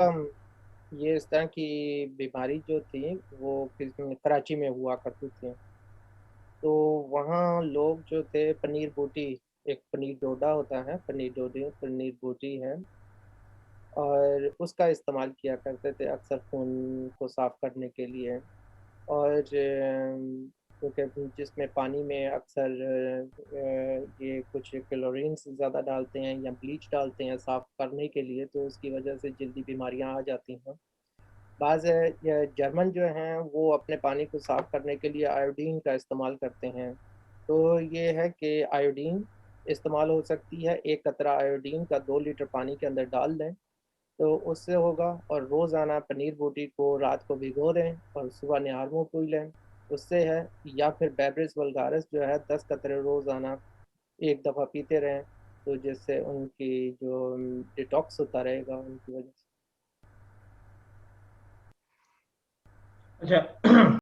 अम, ये इस तरह की बीमारी जो थी वो कराची में हुआ करती थी। तो वहाँ लोग जो थे पनीर बोटी, एक पनीर डोडा होता है, पनीर डोडे पनीर बोटी है, और उसका इस्तेमाल किया करते थे अक्सर खून को साफ़ करने के लिए। और क्योंकि जिसमें पानी में अक्सर ये कुछ क्लोरीन्स ज़्यादा डालते हैं या ब्लीच डालते हैं साफ़ करने के लिए, तो उसकी वजह से जल्दी बीमारियाँ आ जाती हैं। बाज़ जर्मन जो हैं वो अपने पानी को साफ़ करने के लिए आयोडीन का इस्तेमाल करते हैं। तो ये है कि आयोडीन इस्तेमाल हो सकती है, 1 कतरा आयोडीन का 2 लीटर पानी के अंदर डाल दें, तो उससे होगा। और रोज़ाना पनीर बोटी को रात को भिगो दें और सुबह निहार-मुँह पी लें, उससे है। या फिर बेवरेज वल्गारिस जो है 10 कतरे रोज़ाना 1 दफ़ा पीते रहें, तो जिससे उनकी जो डिटॉक्स होता रहेगा उनकी वजह से। अच्छा।